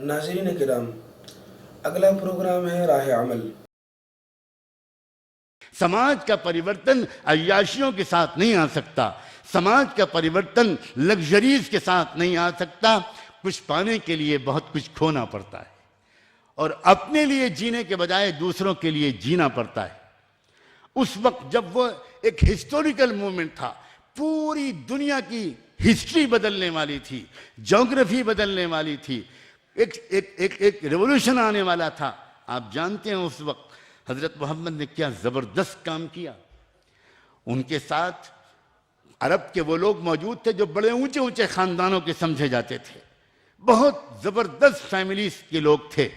नाज़रीन किराम, अगला प्रोग्राम है राह अमल। समाज का परिवर्तन अय्याशियों के साथ नहीं आ सकता। समाज का परिवर्तन लग्जरीज के साथ नहीं आ सकता। कुछ पाने के लिए बहुत कुछ खोना पड़ता है और अपने लिए जीने के बजाय दूसरों के लिए जीना पड़ता है। उस वक्त जब वो एक हिस्टोरिकल मूवमेंट था, पूरी दुनिया की हिस्ट्री बदलने वाली थी, ज्योग्राफी बदलने वाली थी, एक एक एक एक रेवोल्यूशन आने वाला था। आप जानते हैं उस वक्त हजरत मोहम्मद ने क्या जबरदस्त काम किया। उनके साथ अरब के वो लोग मौजूद थे जो बड़े ऊंचे ऊंचे खानदानों के समझे जाते थे, बहुत जबरदस्त फैमिलीज के लोग थे,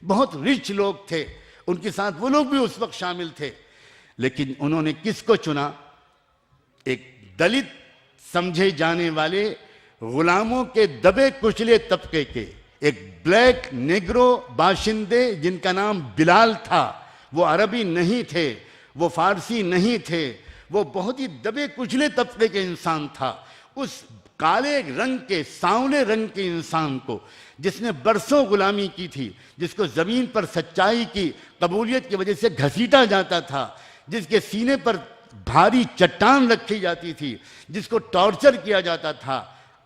बहुत रिच लोग थे। उनके साथ वो लोग भी उस वक्त शामिल थे, लेकिन उन्होंने किसको चुना? एक दलित समझे जाने वाले गुलामों के दबे कुचले तबके के एक ब्लैक नेग्रो बाशिंदे जिनका नाम बिलाल था। वो अरबी नहीं थे, वो फारसी नहीं थे, वो बहुत ही दबे कुचले तबके के इंसान था। उस काले रंग के, सांवले रंग के इंसान को, जिसने बरसों गुलामी की थी, जिसको जमीन पर सच्चाई की कबूलियत की वजह से घसीटा जाता था, जिसके सीने पर भारी चट्टान रखी जाती थी, जिसको टॉर्चर किया जाता था,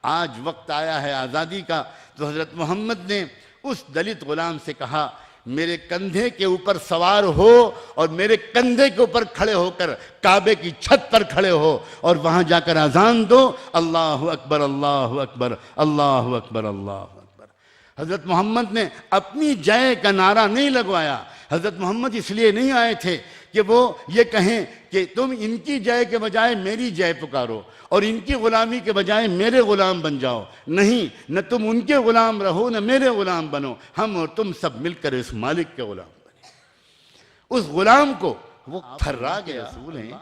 आज वक्त आया है आज़ादी का। तो हज़रत मोहम्मद ने उस दलित गुलाम से कहा, मेरे कंधे के ऊपर सवार हो और मेरे कंधे के ऊपर खड़े होकर काबे की छत पर खड़े हो और वहां जाकर अजान दो, अल्लाहु अकबर अल्लाहु अकबर अल्लाहु अकबर अल्लाहु अकबर। हजरत मोहम्मद ने अपनी जय का नारा नहीं लगवाया। हजरत मोहम्मद इसलिए नहीं आए थे कि वो ये कहें कि तुम इनकी जय के बजाय मेरी जय पुकारो और इनकी गुलामी के बजाय मेरे गुलाम बन जाओ। नहीं, न तुम उनके गुलाम रहो न मेरे गुलाम बनो, हम और तुम सब मिलकर इस मालिक के गुलाम बने। उस गुलाम को वो थर्रा के रसूल हैं,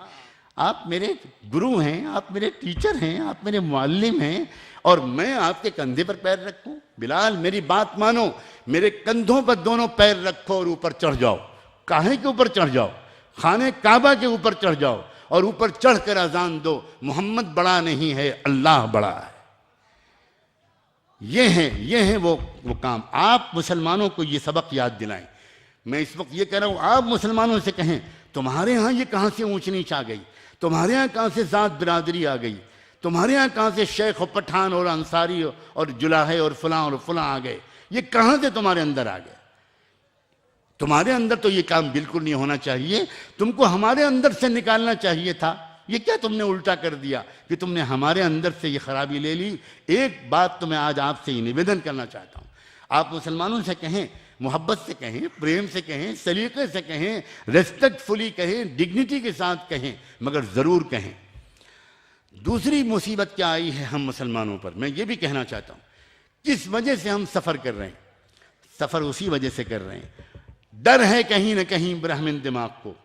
आप मेरे गुरु हैं, आप मेरे टीचर हैं, आप मेरे मुअल्लिम हैं और मैं आपके कंधे पर पैर रखूं? बिलाल, मेरी बात मानो, मेरे कंधों पर दोनों पैर रखो और ऊपर चढ़ जाओ। काहे के ऊपर चढ़ जाओ? खाने काबा के ऊपर चढ़ जाओ और ऊपर चढ़कर अजान दो, मोहम्मद बड़ा नहीं है, अल्लाह बड़ा है। ये है वो काम। आप मुसलमानों को ये सबक याद दिलाएं। मैं इस वक्त ये कह रहा हूं, आप मुसलमानों से कहें, तुम्हारे यहां ये कहां से ऊंच नीच आ गई? तुम्हारे यहां कहां से जात बिरादरी आ गई? तुम्हारे यहां कहां से शेख और पठान और अंसारी और जुलाहे और फलां आ गए? ये कहां से तुम्हारे अंदर आ गए? तुम्हारे अंदर तो ये काम बिल्कुल नहीं होना चाहिए। तुमको हमारे अंदर से निकालना चाहिए था। ये क्या तुमने उल्टा कर दिया कि तुमने हमारे अंदर से ये खराबी ले ली? एक बात तो मैं आज आपसे ही निवेदन करना चाहता हूं, आप मुसलमानों से कहें, मोहब्बत से कहें, प्रेम से कहें, सलीके से कहें, रेस्पेक्टफुली कहें, डिग्निटी के साथ कहें, मगर ज़रूर कहें। दूसरी मुसीबत क्या आई है हम मुसलमानों पर, मैं ये भी कहना चाहता हूँ। किस वजह से हम सफ़र कर रहे हैं? सफ़र उसी वजह से कर रहे हैं, डर है कहीं ना कहीं ब्राह्मण दिमाग को।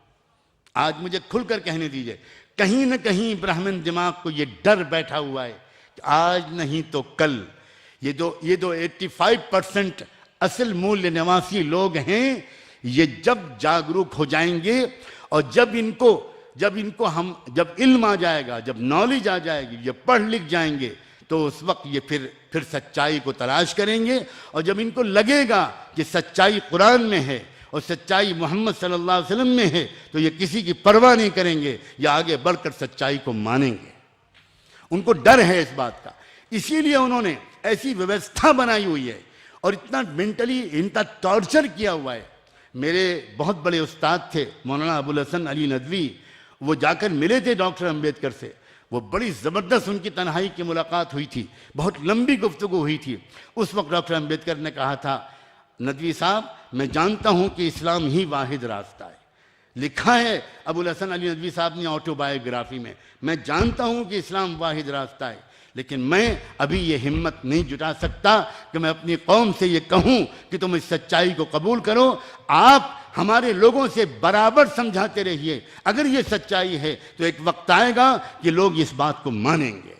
आज मुझे खुलकर कहने दीजिए, कहीं ना कहीं ब्राह्मण दिमाग को ये डर बैठा हुआ है कि आज नहीं तो कल ये दो 85% असल मूल्य निवासी लोग हैं, ये जब जागरूक हो जाएंगे और जब इल्म आ जाएगा, जब नॉलेज आ जाएगी, ये पढ़ लिख जाएंगे, तो उस वक्त ये फिर सच्चाई को तलाश करेंगे। और जब इनको लगेगा कि सच्चाई कुरान में है और सच्चाई मोहम्मद सल्लल्लाहु अलैहि वसल्लम में है, तो ये किसी की परवाह नहीं करेंगे, या आगे बढ़कर सच्चाई को मानेंगे। उनको डर है इस बात का, इसीलिए उन्होंने ऐसी व्यवस्था बनाई हुई है और इतना मेंटली इनका टॉर्चर किया हुआ है। मेरे बहुत बड़े उस्ताद थे मौलाना अबुल हसन अली नदवी, वो जाकर मिले थे डॉक्टर अम्बेडकर से। वो बड़ी ज़बरदस्त उनकी तन्हाई की मुलाकात हुई थी, बहुत लंबी गुफ्तगू हुई थी। उस वक्त डॉक्टर अम्बेडकर ने कहा था, नदवी साहब, मैं जानता हूं कि इस्लाम ही वाहिद रास्ता है। लिखा है अबुल हसन अली नदवी साहब ने ऑटोबायोग्राफी में, मैं जानता हूं कि इस्लाम वाहिद रास्ता है, लेकिन मैं अभी ये हिम्मत नहीं जुटा सकता कि मैं अपनी कौम से ये कहूं कि तुम इस सच्चाई को कबूल करो। आप हमारे लोगों से बराबर समझाते रहिए, अगर ये सच्चाई है तो एक वक्त आएगा कि लोग इस बात को मानेंगे।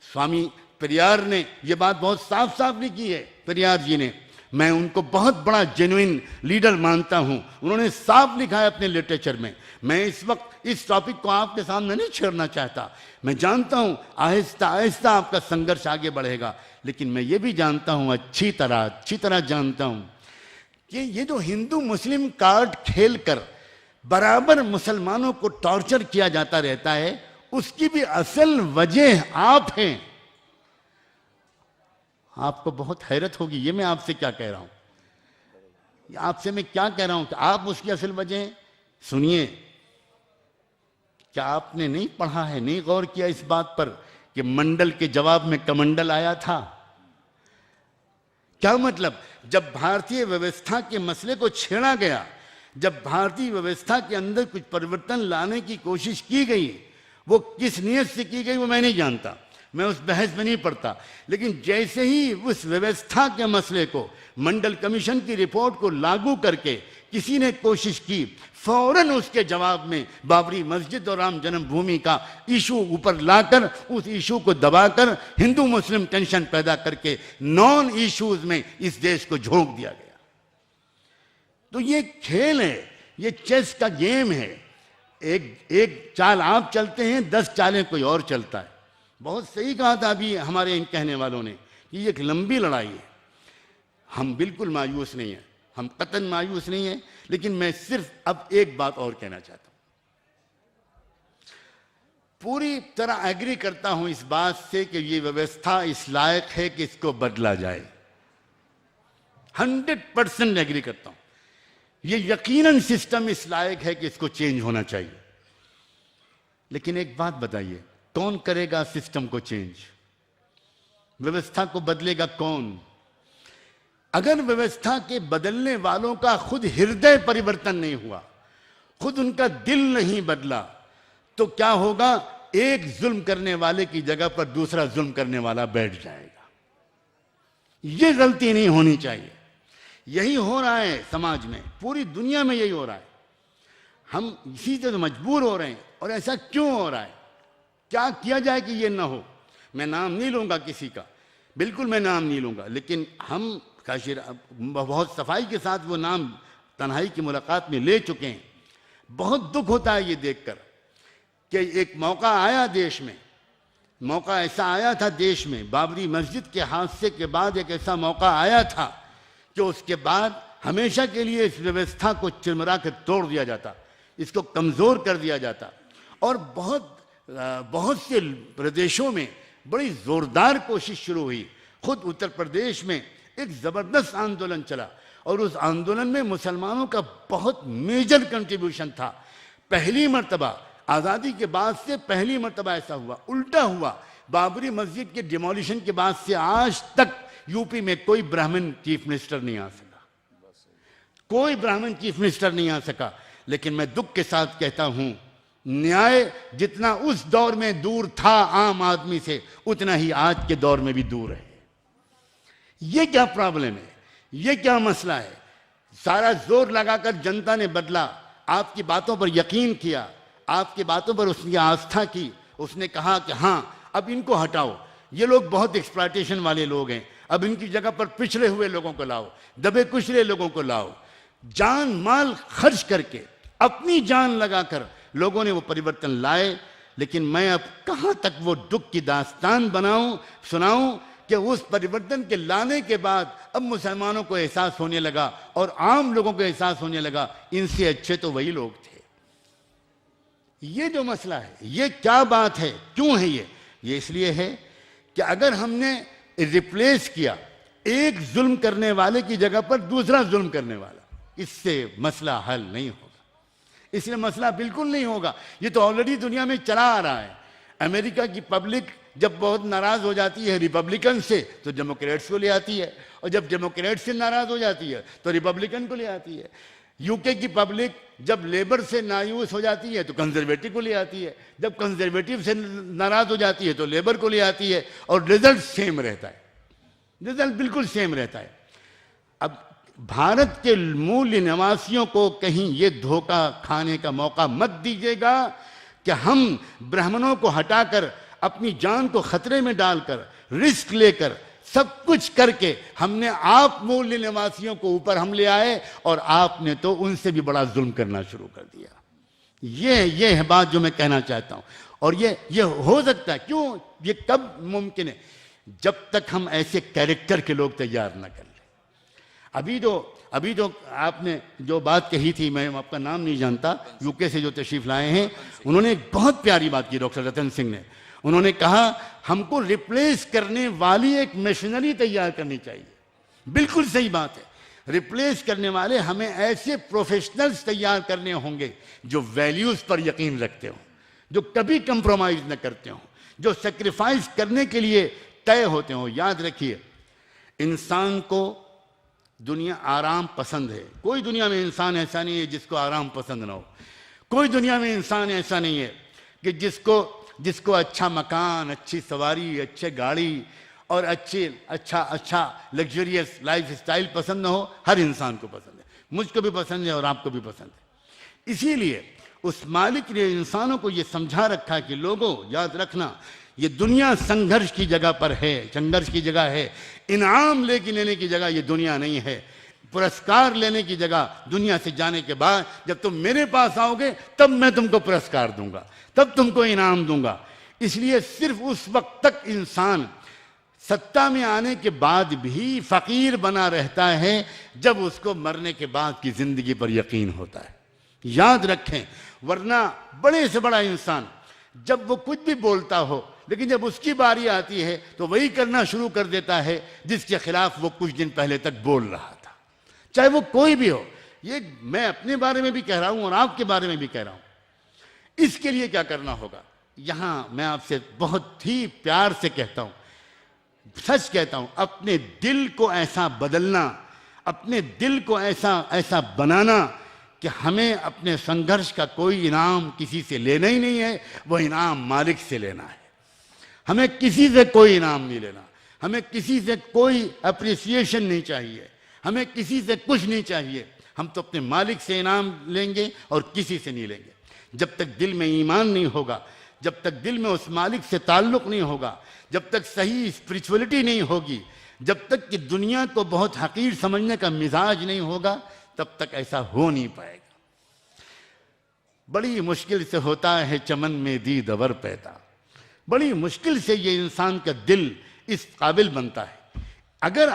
स्वामी पेरियार ने यह बात बहुत साफ साफ लिखी है, पेरियार जी ने। मैं उनको बहुत बड़ा जेन्युइन लीडर मानता हूं। उन्होंने साफ लिखा है अपने लिटरेचर में। मैं इस वक्त इस टॉपिक को आपके सामने नहीं छेड़ना चाहता। मैं जानता हूं आहिस्ता आहिस्ता आपका संघर्ष आगे बढ़ेगा, लेकिन मैं ये भी जानता हूं अच्छी तरह जानता हूं कि ये जो हिंदू मुस्लिम कार्ड खेलकर बराबर मुसलमानों को टॉर्चर किया जाता रहता है, उसकी भी असल वजह आप हैं। आपको बहुत हैरत होगी ये मैं आपसे क्या कह रहा हूं, आपसे मैं क्या कह रहा हूं कि आप उसकी असल वजह हैं। सुनिए, क्या आपने नहीं पढ़ा है, नहीं गौर किया इस बात पर कि मंडल के जवाब में कमंडल आया था? क्या मतलब? जब भारतीय व्यवस्था के मसले को छेड़ा गया, जब भारतीय व्यवस्था के अंदर कुछ परिवर्तन लाने की कोशिश की गई, वो किस नियत से की गई वो मैं नहीं जानता, मैं उस बहस में नहीं पड़ता, लेकिन जैसे ही उस व्यवस्था के मसले को, मंडल कमीशन की रिपोर्ट को लागू करके किसी ने कोशिश की, फौरन उसके जवाब में बाबरी मस्जिद और राम जन्मभूमि का इशू ऊपर लाकर, उस इशू को दबाकर हिंदू मुस्लिम टेंशन पैदा करके नॉन इश्यूज में इस देश को झोंक दिया गया। तो ये खेल है, ये चेस का गेम है। एक चाल आप चलते हैं, 10 चालें कोई और चलता है। बहुत सही कहा था अभी हमारे इन कहने वालों ने कि ये एक लंबी लड़ाई है। हम बिल्कुल मायूस नहीं हैं, हम कतई मायूस नहीं हैं, लेकिन मैं सिर्फ अब एक बात और कहना चाहता हूं। पूरी तरह एग्री करता हूं इस बात से कि ये व्यवस्था इस लायक है कि इसको बदला जाए। 100% एग्री करता हूं। ये यकीनन सिस्टम इस लायक है कि इसको चेंज होना चाहिए। लेकिन एक बात बताइए, कौन करेगा सिस्टम को चेंज? व्यवस्था को बदलेगा कौन? अगर व्यवस्था के बदलने वालों का खुद हृदय परिवर्तन नहीं हुआ, खुद उनका दिल नहीं बदला, तो क्या होगा? एक जुल्म करने वाले की जगह पर दूसरा जुल्म करने वाला बैठ जाएगा। यह गलती नहीं होनी चाहिए। यही हो रहा है समाज में, पूरी दुनिया में यही हो रहा है। हम इसी से तो मजबूर हो रहे हैं। और ऐसा क्यों हो रहा है? क्या किया जाए कि ये ना हो? मैं नाम नहीं लूंगा किसी का, बिल्कुल मैं नाम नहीं लूंगा, लेकिन हम काशिर बहुत सफाई के साथ वो नाम तन्हाई की मुलाकात में ले चुके हैं। बहुत दुख होता है ये देखकर कि एक मौका आया देश में, मौका ऐसा आया था देश में, बाबरी मस्जिद के हादसे के बाद एक ऐसा मौका आया था कि उसके बाद हमेशा के लिए इस व्यवस्था को चिरमरा कर तोड़ दिया जाता, इसको कमजोर कर दिया जाता। और बहुत से प्रदेशों में बड़ी जोरदार कोशिश शुरू हुई। खुद उत्तर प्रदेश में एक जबरदस्त आंदोलन चला और उस आंदोलन में मुसलमानों का बहुत मेजर कंट्रीब्यूशन था। पहली मर्तबा आज़ादी के बाद से पहली मर्तबा ऐसा हुआ, उल्टा हुआ। बाबरी मस्जिद के डिमोलिशन के बाद से आज तक यूपी में कोई ब्राह्मण चीफ मिनिस्टर नहीं आ सका, कोई ब्राह्मण चीफ मिनिस्टर नहीं आ सका। लेकिन मैं दुख के साथ कहता हूं, न्याय जितना उस दौर में दूर था आम आदमी से, उतना ही आज के दौर में भी दूर है। ये क्या प्रॉब्लम है? ये क्या मसला है? सारा जोर लगाकर जनता ने बदला, आपकी बातों पर यकीन किया, आपकी बातों पर उसने आस्था की, उसने कहा कि हाँ अब इनको हटाओ, ये लोग बहुत एक्सप्लॉयटेशन वाले लोग हैं, अब इनकी जगह पर पिछड़े हुए लोगों को लाओ, दबे कुचले लोगों को लाओ। जान माल खर्च करके, अपनी जान लगाकर लोगों ने वो परिवर्तन लाए। लेकिन मैं अब कहां तक वो दुख की दास्तान बनाऊं, सुनाऊं कि उस परिवर्तन के लाने के बाद अब मुसलमानों को एहसास होने लगा और आम लोगों को एहसास होने लगा इनसे अच्छे तो वही लोग थे। ये जो मसला है, ये क्या बात है, क्यों है ये इसलिए है कि अगर हमने रिप्लेस किया एक जुल्म करने वाले की जगह पर दूसरा जुल्म करने वाला, इससे मसला हल नहीं होगा। इसलिए मसला बिल्कुल नहीं होगा। ये तो ऑलरेडी दुनिया में चला आ रहा है। अमेरिका की पब्लिक जब बहुत नाराज हो जाती है रिपब्लिकन से तो डेमोक्रेट्स को ले आती है, और जब डेमोक्रेट्स से नाराज हो जाती है तो रिपब्लिकन को ले आती है। यूके की पब्लिक जब लेबर से नायूस हो जाती है तो कंजर्वेटिव को ले आती है, जब कंजर्वेटिव से नाराज हो जाती है तो लेबर को ले आती है, और रिजल्ट सेम रहता है, रिजल्ट बिल्कुल सेम रहता है। अब भारत के मूल निवासियों को कहीं ये धोखा खाने का मौका मत दीजिएगा कि हम ब्राह्मणों को हटाकर अपनी जान को खतरे में डालकर रिस्क लेकर सब कुछ करके हमने आप मूल निवासियों को ऊपर हम ले आए और आपने तो उनसे भी बड़ा जुल्म करना शुरू कर दिया। ये है बात जो मैं कहना चाहता हूं। और ये हो सकता है, क्यों, ये कब मुमकिन है? जब तक हम ऐसे कैरेक्टर के लोग तैयार ना कर लें। अभी तो आपने जो बात कही थी, मैं आपका नाम नहीं जानता, यूके से जो तशरीफ लाए हैं, उन्होंने एक बहुत प्यारी बात की, डॉक्टर रतन सिंह ने। उन्होंने कहा हमको रिप्लेस करने वाली एक मशीनरी तैयार करनी चाहिए। बिल्कुल सही बात है। रिप्लेस करने वाले हमें ऐसे प्रोफेशनल्स तैयार करने होंगे जो वैल्यूज पर यकीन रखते हो, जो कभी कंप्रोमाइज न करते हो, जो सेक्रीफाइस करने के लिए तय होते हो। याद रखिए, इंसान को दुनिया आराम पसंद है। कोई दुनिया में इंसान ऐसा नहीं है जिसको आराम पसंद ना हो। कोई दुनिया में इंसान ऐसा नहीं है कि जिसको अच्छा मकान, अच्छी सवारी, अच्छे गाड़ी और अच्छा लग्जरियस लाइफ स्टाइल पसंद ना हो। हर इंसान को पसंद है, मुझको भी पसंद है और आपको भी पसंद है। इसीलिए उस मालिक ने इंसानों को यह समझा रखा कि लोगों, याद रखना, ये दुनिया संघर्ष की जगह पर है, संघर्ष की जगह है। इनाम लेने की जगह ये दुनिया नहीं है। पुरस्कार लेने की जगह दुनिया से जाने के बाद जब तुम मेरे पास आओगे तब मैं तुमको पुरस्कार दूंगा, तब तुमको इनाम दूंगा। इसलिए सिर्फ उस वक्त तक इंसान सत्ता में आने के बाद भी फकीर बना रहता है जब उसको मरने के बाद की जिंदगी पर यकीन होता है। याद रखें, वरना बड़े से बड़ा इंसान जब वो कुछ भी बोलता हो, लेकिन जब उसकी बारी आती है तो वही करना शुरू कर देता है जिसके खिलाफ वो कुछ दिन पहले तक बोल रहा था, चाहे वो कोई भी हो। ये मैं अपने बारे में भी कह रहा हूं और आपके बारे में भी कह रहा हूं। इसके लिए क्या करना होगा? यहां मैं आपसे बहुत ही प्यार से कहता हूं, सच कहता हूं, अपने दिल को ऐसा बदलना, अपने दिल को ऐसा बनाना कि हमें अपने संघर्ष का कोई इनाम किसी से लेना ही नहीं है, वो इनाम मालिक से लेना है। हमें किसी से कोई इनाम नहीं लेना, हमें किसी से कोई अप्रिसिएशन नहीं चाहिए, हमें किसी से कुछ नहीं चाहिए। हम तो अपने मालिक से इनाम लेंगे और किसी से नहीं लेंगे। जब तक दिल में ईमान नहीं होगा, जब तक दिल में उस मालिक से ताल्लुक नहीं होगा, जब तक सही स्पिरिचुअलिटी नहीं होगी, जब तक कि दुनिया को बहुत हकीर समझने का मिजाज नहीं होगा, तब तक ऐसा हो नहीं पाएगा। बड़ी मुश्किल से होता है चमन में दीद अवर पैदा। बड़ी मुश्किल से ये इंसान का दिल इस काबिल बनता है। अगर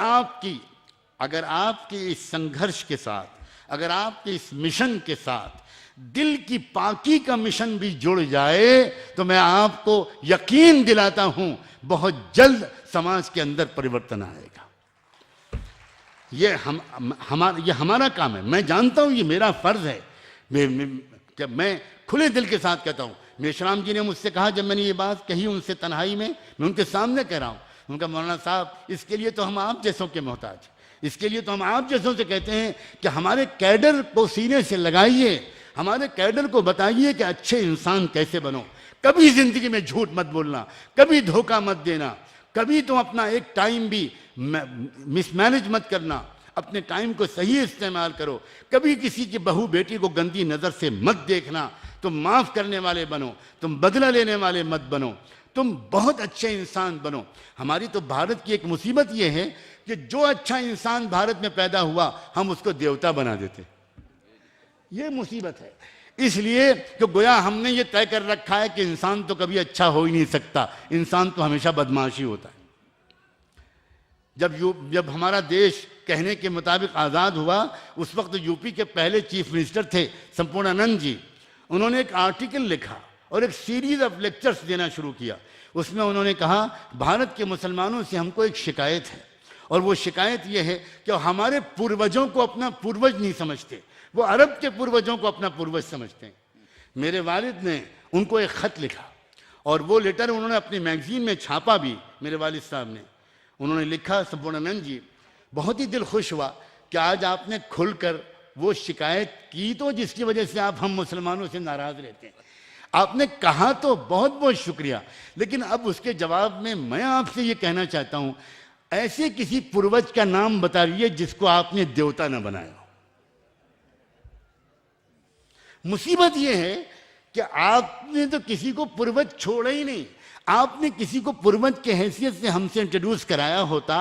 आपके इस संघर्ष के साथ, अगर आपके इस मिशन के साथ दिल की पाकी का मिशन भी जुड़ जाए तो मैं आपको यकीन दिलाता हूं बहुत जल्द समाज के अंदर परिवर्तन आएगा। ये हमारा काम है। मैं जानता हूं ये मेरा फर्ज है। मैं खुले दिल के साथ कहता हूं। मेशराम जी ने मुझसे कहा, जब मैंने ये बात कही उनसे तन्हाई में, मैं उनके सामने कह रहा हूं, उनका, मौलाना साहब, इसके लिए तो हम आप जैसों के मोहताज, इसके लिए तो हम आप जैसों से कहते हैं कि हमारे कैडर को सीने से लगाइए, हमारे कैडर को बताइए कि अच्छे इंसान कैसे बनो। कभी जिंदगी में झूठ मत बोलना, कभी धोखा मत देना, कभी तुम अपना एक टाइम भी मिसमैनेज मत करना, अपने टाइम को सही इस्तेमाल करो। कभी किसी की बहू बेटी को गंदी नजर से मत देखना। तुम माफ करने वाले बनो, तुम बदला लेने वाले मत बनो, तुम बहुत अच्छे इंसान बनो। हमारी तो भारत की एक मुसीबत यह है कि जो अच्छा इंसान भारत में पैदा हुआ हम उसको देवता बना देते। ये मुसीबत है। इसलिए कि गोया हमने ये तय कर रखा है कि इंसान तो कभी अच्छा हो ही नहीं सकता, इंसान तो हमेशा बदमाशी होता है। जब हमारा देश कहने के मुताबिक आज़ाद हुआ, उस वक्त यूपी के पहले चीफ मिनिस्टर थे संपूर्णानंद जी। उन्होंने एक आर्टिकल लिखा और एक सीरीज ऑफ लेक्चर्स देना शुरू किया। उसमें उन्होंने कहा, भारत के मुसलमानों से हमको एक शिकायत है, और वो शिकायत ये है कि हमारे पूर्वजों को अपना पूर्वज नहीं समझते, वो अरब के पूर्वजों को अपना पूर्वज समझते हैं। मेरे वालिद ने उनको एक ख़त लिखा और वो लेटर उन्होंने अपनी मैगजीन में छापा भी। मेरे वालिद साहब ने, उन्होंने लिखा, संपूर्णानंद जी, बहुत ही दिल खुश हुआ कि आज आपने खुलकर वो शिकायत की तो जिसकी वजह से आप हम मुसलमानों से नाराज रहते हैं। आपने कहा तो बहुत बहुत शुक्रिया, लेकिन अब उसके जवाब में मैं आपसे ये कहना चाहता हूं, ऐसे किसी पूर्वज का नाम बताइए जिसको आपने देवता न बनाया हो। मुसीबत यह है कि आपने तो किसी को पूर्वज छोड़ा ही नहीं, आपने किसी को पूर्वज के हैसियत से हमसे इंट्रोड्यूस कराया होता,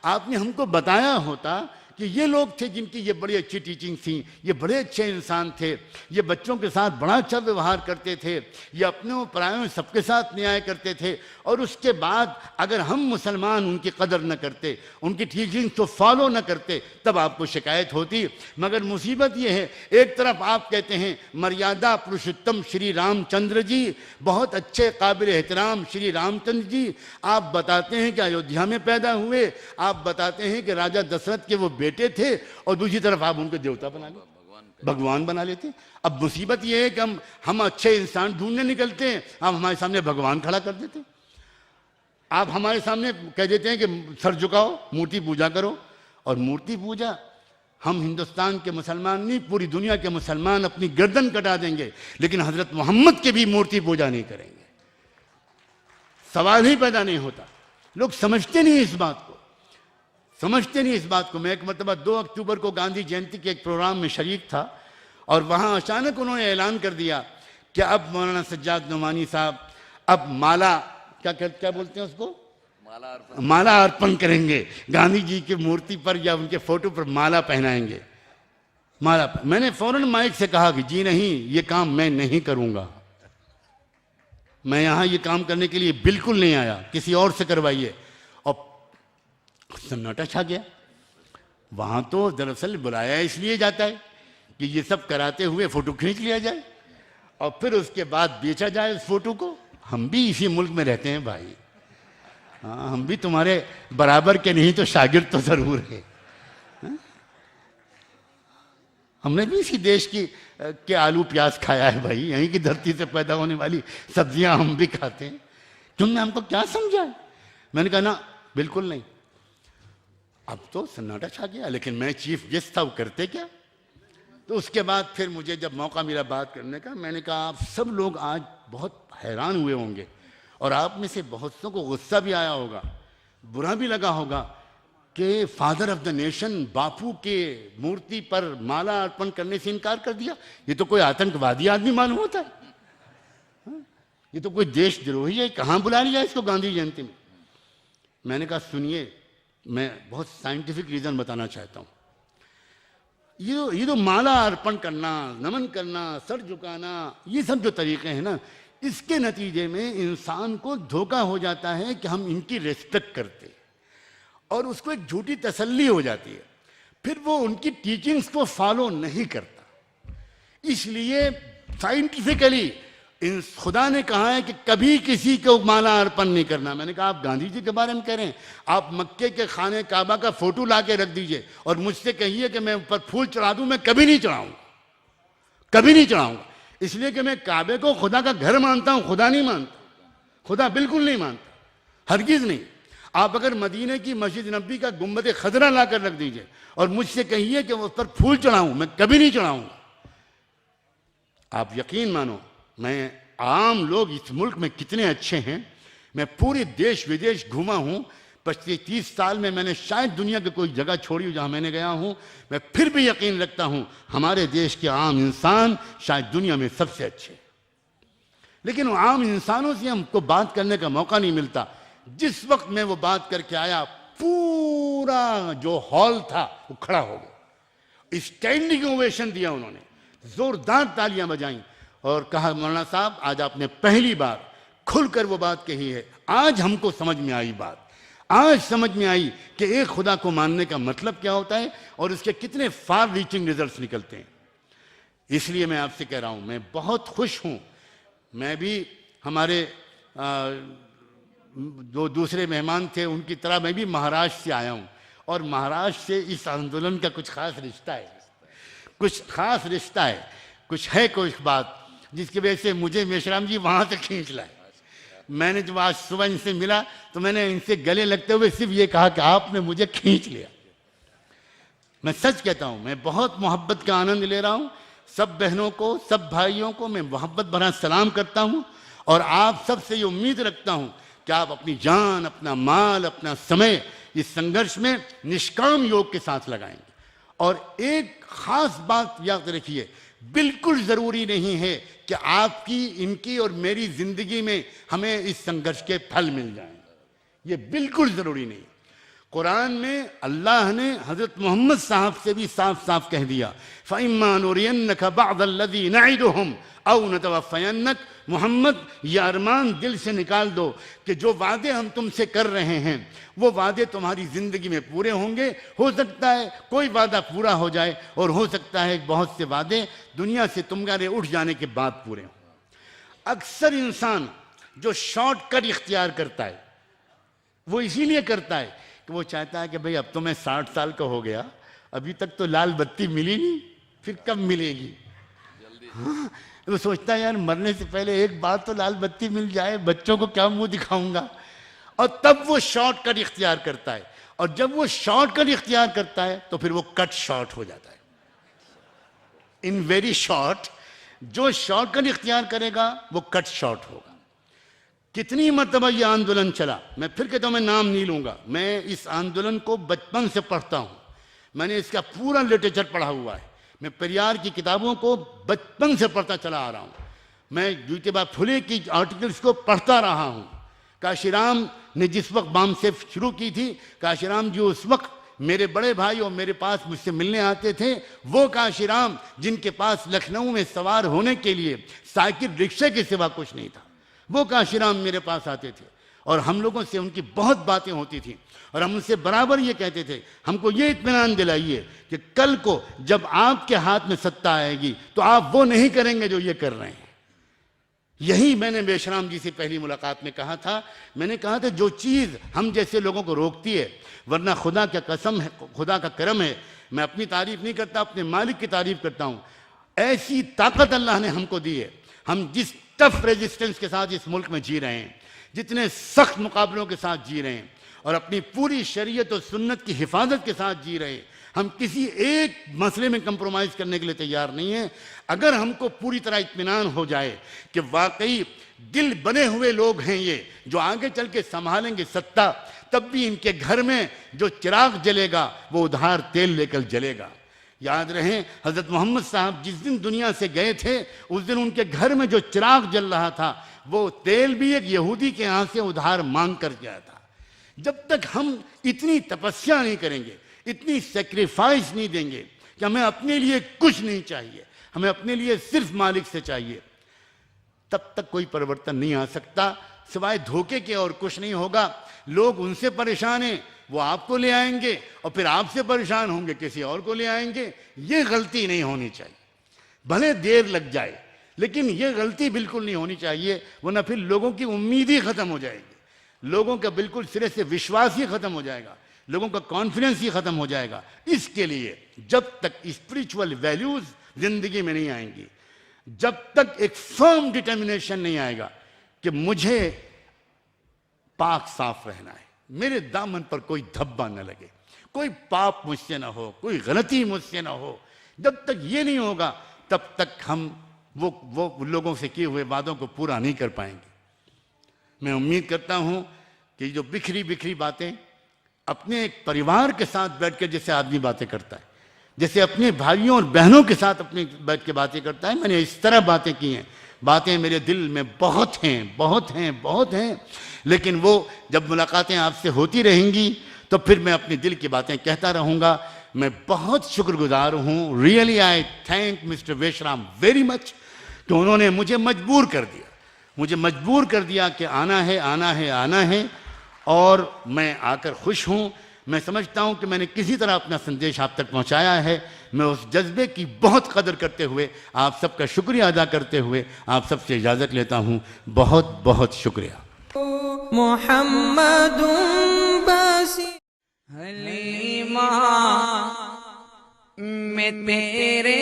आपने हमको बताया होता कि ये लोग थे जिनकी ये बड़ी अच्छी टीचिंग थी, ये बड़े अच्छे इंसान थे, ये बच्चों के साथ बड़ा अच्छा व्यवहार करते थे, ये अपने परायों सबके साथ न्याय करते थे, और उसके बाद अगर हम मुसलमान उनकी कदर न करते, उनकी टीचिंग तो फॉलो न करते, तब आपको शिकायत होती। मगर मुसीबत ये है, एक तरफ आप कहते हैं मर्यादा पुरुषोत्तम श्री रामचंद्र जी, बहुत अच्छे काबिल एहतराम श्री रामचंद्र जी, आप बताते हैं कि अयोध्या में पैदा हुए, आप बताते हैं कि राजा दशरथ के वो बेटे थे, और दूसरी तरफ आप उनको देवता बना लेते, भगवान बना लेते। अब मुसीबत ये है कि हम अच्छे इंसान ढूंढने निकलते हैं, आप हमारे सामने भगवान खड़ा कर देते हैं। आप हमारे सामने कह देते हैं कि सर झुकाओ, मूर्ति पूजा करो। और मूर्ति पूजा हम हिंदुस्तान के मुसलमान नहीं, पूरी दुनिया के मुसलमान अपनी गर्दन कटा देंगे, लेकिन हजरत मोहम्मद के भी मूर्ति पूजा नहीं करेंगे। सवाल ही पैदा नहीं होता। लोग समझते नहीं इस बात को, समझते नहीं इस बात को। मैं एक मरतबा 2 अक्टूबर को गांधी जयंती के एक प्रोग्राम में शरीक था, और वहां अचानक उन्होंने ऐलान कर दिया कि अब मौलाना सज्जाद नोमानी साहब अब माला, क्या बोलते हैं उसको, माला अर्पण करेंगे, गांधी जी की मूर्ति पर या उनके फोटो पर माला पहनाएंगे। मैंने फौरन माइक से कहा कि जी नहीं, ये काम मैं नहीं करूंगा, मैं यहां ये काम करने के लिए बिल्कुल नहीं आया, किसी और से करवाइए। सन्नाटा छा गया। वहां तो दरअसल बुलाया इसलिए जाता है कि ये सब कराते हुए फोटो खींच लिया जाए और फिर उसके बाद बेचा जाए उस फोटो को। हम भी इसी मुल्क में रहते हैं भाई, हाँ, हम भी तुम्हारे बराबर के नहीं तो शागिर्द तो जरूर है। हमने भी इसी देश के आलू प्याज खाया है भाई, यहीं की धरती से पैदा होने वाली सब्जियां हम भी खाते हैं। तुमने हमको क्या समझा है? मैंने कहा ना, बिल्कुल नहीं। अब तो सन्नाटा छा गया, लेकिन मैं चीफ गेस्ट था, वो करते क्या। तो उसके बाद फिर मुझे जब मौका मिला बात करने का, मैंने कहा आप सब लोग आज बहुत हैरान हुए होंगे, और आप में से बहुत सौ को गुस्सा भी आया होगा, बुरा भी लगा होगा कि फादर ऑफ द नेशन बापू के मूर्ति पर माला अर्पण करने से इनकार कर दिया। ये तो कोई आतंकवादी आदमी मालूम होता है, ये तो कोई देशद्रोही है, कहाँ बुला लिया इसको गांधी जयंती में। मैंने कहा सुनिए, मैं बहुत साइंटिफिक रीजन बताना चाहता हूं। ये तो माला अर्पण करना, नमन करना, सर झुकाना, ये सब जो तरीके हैं ना, इसके नतीजे में इंसान को धोखा हो जाता है कि हम इनकी रिस्पेक्ट करते, और उसको एक झूठी तसल्ली हो जाती है, फिर वो उनकी टीचिंग्स को फॉलो नहीं करता। इसलिए साइंटिफिकली खुदा ने कहा है कि कभी किसी को माला अर्पण नहीं करना। मैंने कहा आप गांधी जी के बारे में कह रहे हैं, आप मक्के के खाने काबा का फोटो ला के रख दीजिए और मुझसे कहिए कि मैं ऊपर फूल चढ़ा दूं, मैं कभी नहीं चढ़ाऊंगा, कभी नहीं चढ़ाऊंगा। इसलिए कि मैं काबे को खुदा का घर मानता हूं, खुदा नहीं मानता, खुदा बिल्कुल नहीं मानता, हरगिज नहीं। आप अगर मदीने की मस्जिद नबी का गुम्बद खजरा ला कर रख दीजिए और मुझसे कहिए कि उस पर फूल चढ़ाऊं, मैं कभी नहीं चढ़ाऊंगा। आप यकीन मानो, मैं आम लोग इस मुल्क में कितने अच्छे हैं, मैं पूरे देश विदेश घूमा हूं, 25-30 साल में मैंने शायद दुनिया की कोई जगह छोड़ी जहां मैंने गया हूं, मैं फिर भी यकीन रखता हूं हमारे देश के आम इंसान शायद दुनिया में सबसे अच्छे। लेकिन वो आम इंसानों से हमको बात करने का मौका नहीं मिलता। जिस वक्त मैं वो बात करके आया, पूरा जो हॉल था वो खड़ा हो गया, स्टैंडिंग ओवेशन दिया उन्होंने, जोरदार तालियां बजाई और कहा मौलाना साहब आज आपने पहली बार खुलकर वो बात कही है, आज हमको समझ में आई बात, आज समझ में आई कि एक खुदा को मानने का मतलब क्या होता है और उसके कितने फार रीचिंग रिजल्ट्स निकलते हैं। इसलिए मैं आपसे कह रहा हूं, मैं बहुत खुश हूं। मैं भी हमारे जो दूसरे मेहमान थे उनकी तरह मैं भी महाराष्ट्र से आया हूं, और महाराष्ट्र से इस आंदोलन का कुछ खास रिश्ता है, कुछ खास रिश्ता है, कुछ है कुछ बात जिसकी वजह से मुझे मेश्राम जी वहां से खींच लाए। मैंने जब आज सुबह इनसे मिला तो मैंने इनसे गले लगते हुए सिर्फ ये कहा कि आपने मुझे खींच लिया। मैं सच कहता हूं, मैं बहुत मोहब्बत का आनंद ले रहा हूं। सब बहनों को, सब भाइयों को मैं मोहब्बत भरा सलाम करता हूं, और आप सबसे ये उम्मीद रखता हूं कि आप अपनी जान, अपना माल, अपना समय इस संघर्ष में निष्काम योग के साथ लगाएंगे। और एक खास बात याद रखिए, बिल्कुल जरूरी नहीं है कि आपकी, इनकी और मेरी जिंदगी में हमें इस संघर्ष के फल मिल जाएं। ये बिल्कुल जरूरी नहीं। कुरान में अल्लाह ने हजरत मोहम्मद साहब से भी साफ साफ कह दिया, फ़इम्मा नुरियन्नका बअदल्लज़ी नइदुहुम औ नतवफ़्फ़यन्नक। मोहम्मद, ये अरमान दिल से निकाल दो कि जो वादे हम तुमसे कर रहे हैं वो वादे तुम्हारी जिंदगी में पूरे होंगे। हो सकता है कोई वादा पूरा हो जाए और हो सकता है बहुत से वादे दुनिया से तुम्हारे उठ जाने के बाद पूरे हों। अक्सर इंसान जो शॉर्टकट इख्तियार करता है वो इसीलिए करता है कि वो चाहता है कि भाई अब तो मैं 60 साल का हो गया, अभी तक तो लाल बत्ती मिली नहीं, फिर कब मिलेगी। हाँ, वो सोचता है यार मरने से पहले एक बार तो लाल बत्ती मिल जाए, बच्चों को क्या मुंह दिखाऊंगा। और तब वो शॉर्टकट इख्तियार करता है, और जब वो शॉर्टकट इख्तियार करता है तो फिर वो कट शॉर्ट हो जाता है। इन वेरी शॉर्ट, जो शॉर्टकट इख्तियार करेगा वो कट शॉर्ट होगा। कितनी मरतबा ये आंदोलन चला, मैं फिर कहता हूं, मैं नाम नहीं लूंगा, मैं इस आंदोलन को बचपन से पढ़ता हूं, मैंने इसका पूरा लिटरेचर पढ़ा हुआ है, मैं पेरियार की किताबों को बचपन से पढ़ता चला आ रहा हूं, मैं ज्योतिबा फुले की आर्टिकल्स को पढ़ता रहा हूं। काशीराम ने जिस वक्त बाम सेफ शुरू की थी, काशीराम जी उस वक्त मेरे बड़े भाई और मेरे पास मुझसे मिलने आते थे। वो काशीराम जिनके पास लखनऊ में सवार होने के लिए साइकिल रिक्शे के सिवा कुछ नहीं था, वो काशीराम मेरे पास आते थे और हम लोगों से उनकी बहुत बातें होती थी और हम उनसे बराबर ये कहते थे, हमको ये इत्मीनान दिलाइए कि कल को जब आपके हाथ में सत्ता आएगी तो आप वो नहीं करेंगे जो ये कर रहे हैं। यही मैंने बेशराम जी से पहली मुलाकात में कहा था। मैंने कहा था जो चीज़ हम जैसे लोगों को रोकती है, वरना खुदा क्या कसम है, खुदा का करम है, मैं अपनी तारीफ नहीं करता, अपने मालिक की तारीफ करता हूँ, ऐसी ताकत अल्लाह ने हमको दी है। हम जिस टफ रेजिस्टेंस के साथ इस मुल्क में जी रहे हैं, जितने सख्त मुकाबलों के साथ जी रहे हैं और अपनी पूरी शरीयत और सुन्नत की हिफाजत के साथ जी रहे हैं, हम किसी एक मसले में कंप्रोमाइज करने के लिए तैयार नहीं है। अगर हमको पूरी तरह इत्मीनान हो जाए कि वाकई दिल बने हुए लोग हैं ये, जो आगे चल के संभालेंगे सत्ता, तब भी इनके घर में जो चिराग जलेगा वो उधार तेल लेकर जलेगा। याद रहे, हजरत मोहम्मद साहब जिस दिन दुनिया से गए थे उस दिन उनके घर में जो चिराग जल रहा था वो तेल भी एक यहूदी के यहाँ से उधार मांग कर गया था। जब तक हम इतनी तपस्या नहीं करेंगे, इतनी सेक्रीफाइस नहीं देंगे कि हमें अपने लिए कुछ नहीं चाहिए, हमें अपने लिए सिर्फ मालिक से चाहिए, तब तक कोई परिवर्तन नहीं आ सकता। सिवाय धोखे के और कुछ नहीं होगा। लोग उनसे परेशान हैं, वो आपको ले आएंगे और फिर आपसे परेशान होंगे, किसी और को ले आएंगे। ये गलती नहीं होनी चाहिए। भले देर लग जाए लेकिन ये गलती बिल्कुल नहीं होनी चाहिए, वरना फिर लोगों की उम्मीद ही खत्म हो जाएगी, लोगों का बिल्कुल सिरे से विश्वास ही खत्म हो जाएगा, लोगों का कॉन्फिडेंस ही खत्म हो जाएगा। इसके लिए जब तक स्पिरिचुअल वैल्यूज जिंदगी में नहीं आएंगी, जब तक एक फर्म डिटर्मिनेशन नहीं आएगा कि मुझे पाक साफ रहना है, मेरे दामन पर कोई धब्बा न लगे, कोई पाप मुझसे ना हो, कोई गलती मुझसे ना हो, जब तक ये नहीं होगा तब तक हम वो लोगों से किए हुए वादों को पूरा नहीं कर पाएंगे। मैं उम्मीद करता हूं कि जो बिखरी बिखरी बातें अपने एक परिवार के साथ बैठ कर जैसे आदमी बातें करता है, जैसे अपने भाइयों और बहनों के साथ अपने बैठ के बातें करता है, मैंने इस तरह बातें की हैं। बातें मेरे दिल में बहुत हैं, बहुत हैं, बहुत हैं, लेकिन वो जब मुलाकातें आपसे होती रहेंगी तो फिर मैं अपने दिल की बातें कहता रहूँगा। मैं बहुत शुक्रगुजार हूँ, really I thank mister Besharam very much कि उन्होंने मुझे मजबूर कर दिया कि आना है, आना है, आना है, और मैं आकर खुश हूँ। मैं समझता हूँ कि मैंने किसी तरह अपना संदेश आप तक पहुँचाया है। मैं उस जज्बे की बहुत कदर करते हुए, आप सबका शुक्रिया अदा करते हुए आप सबसे इजाज़त लेता हूँ। बहुत बहुत शुक्रिया। मुहम्मदुन बसी हलीमा में तेरे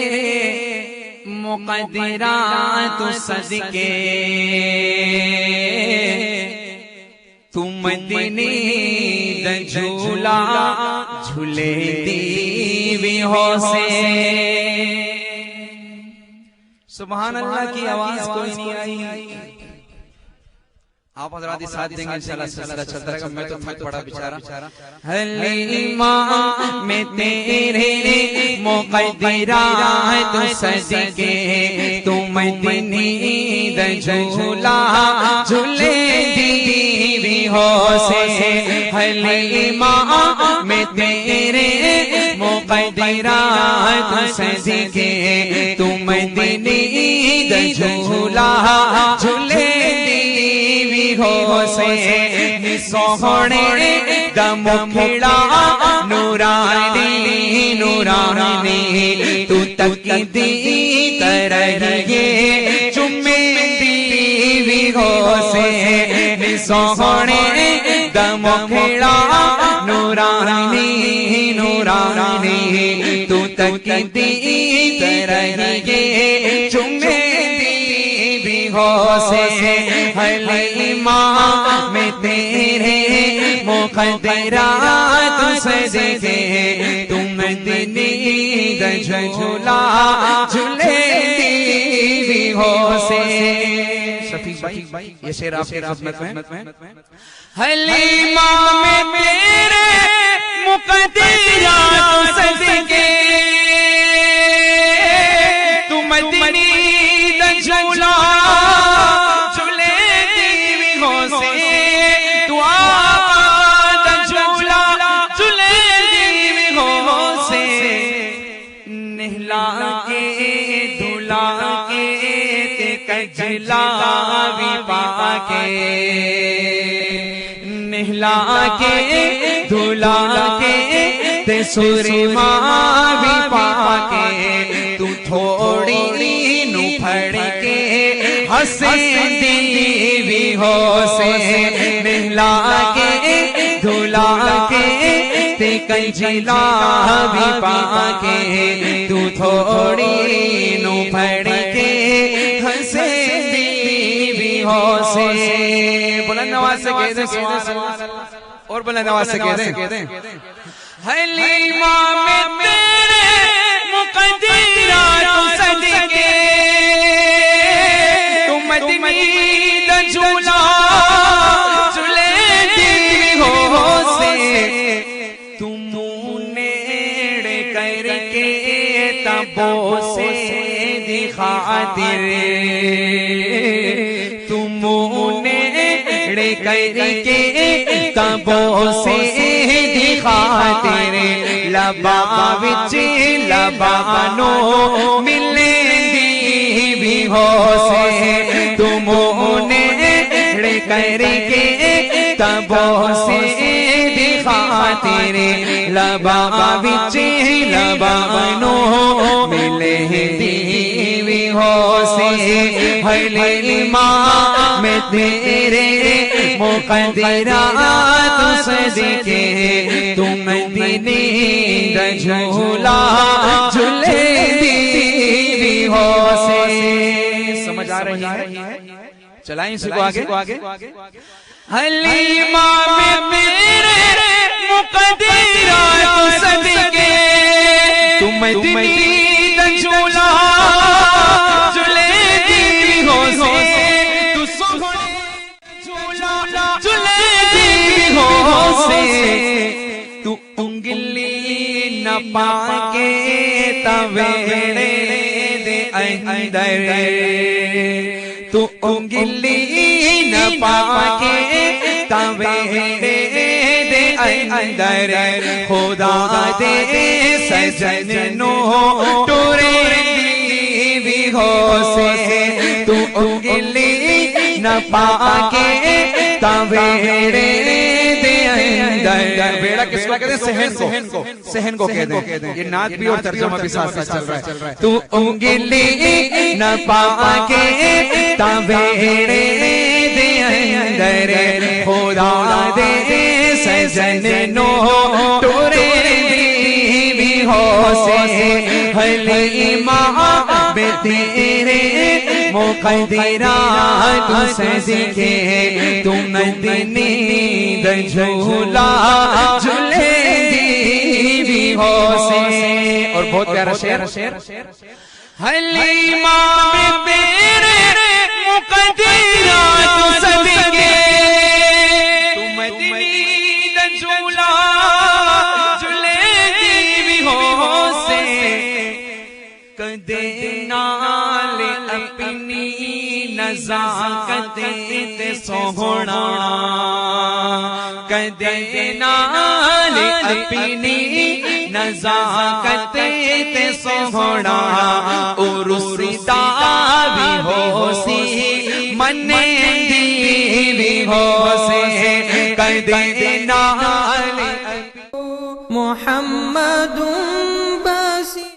मुक़द्दरात सदके तुम दिनी द झूला झूले दीवी हो से। सुभान अल्लाह की आवाज कोई नहीं आई। आप हजरात ही साथ देंगे इंशाल्लाह, सिलसिला चलता रहेगा। मैं तो थक पड़ा बेचारा। हलीमा में तेरे मुक़द्दरा तू सदके, तू मदनी द झूला झूले दीवी हो से। हलीमा में तेरे मुक़द्दरा तू सदके, तू मदनी द झूला झूले हो से। सोहणे दम खिड़ा नूरानी नूरानी, तू तकदी तरह ये चुम्मे दीवी हो से। सोहणे दम खिड़ा नूरानी नूरानी, तू तकदी तरह ये चुम्मे दीवी हो से। हलीमा में तेरे मुक़द्दरा तू सदके, तू मदनी द झूला झूले दीवी हो से। शफीक भाई ये शेर आपकी खिदमत में। हलीमा में तेरे मुक़द्दरा तू सदके, तू मदनी द झूला कजला भी पाके, निहला के धुला के ते सुरमा भी पाके, तू थोड़ी नू फड़ के हंसे दीवी हो से। निहला के धुला के ते कजला भी पाके, तू थोड़ी नू फड़ के हंसे दीवी हो से। बुलंद आवाज से कह दे और बुलंद आवाज से कह दे। हलीमा में तेरे मुक़द्दरा तू सदके, तू मदनी द झूला झूले दीवी हो से। तू मुँह नेड़े करके तबो से दिखातिर, तू मुँह नेड़े करके तबो से दिखातिर, लबा विच लबानो मिले दीवी हो से। तू मुँह नेड़े करके तबो से दिखातिर, लबा विच लबानो मिले दीवी हो से। हलीमा में तेरे मुक़द्दरा तू सदके, तू मदनी द झूला झूले दीवी हो से। समझ आ रही है? चलाएं इसी को आगे। हलीमा में मेरे मुक़द्दरा तू सदके, तू मदनी द झूला झूले दीवी हो से। तू सोहणे झूला झूले दीवी हो से। तू उंगली न पाके तवेड़े दे अंदर, तू उंगली न पाके तवेड़े दे अंदर, खुदा दे सजन नो टोरे दीवी हो से। तू उंगली न पाके तवेड़े दे अंदर। बेड़ा किसको कहते हैं? सहन को। सहन को कहते हैं। ये नात भी और तर्जुमा भी साथ साथ चल रहा है। तू उंगली न पाके तवेड़े दे अंदर, खुदा दे सजन नो टोरे दीवी हो से। हलीमा में तेरे मुक़द्दरा तू सदके, तू मदनी द झूला झूले दीवी हो से। और बहुत प्यारा शेर। हलीमा तेरे मुकद्दरा तू सदके तुम दीद झूला झुलेगी भी हो से कदे नाल अपनी नज़ाकत ते सोहना कदे नाल अपनी नज़ाकत ते सोहना उरुसदा भी हो सी मने दी भी हो से कदे नाल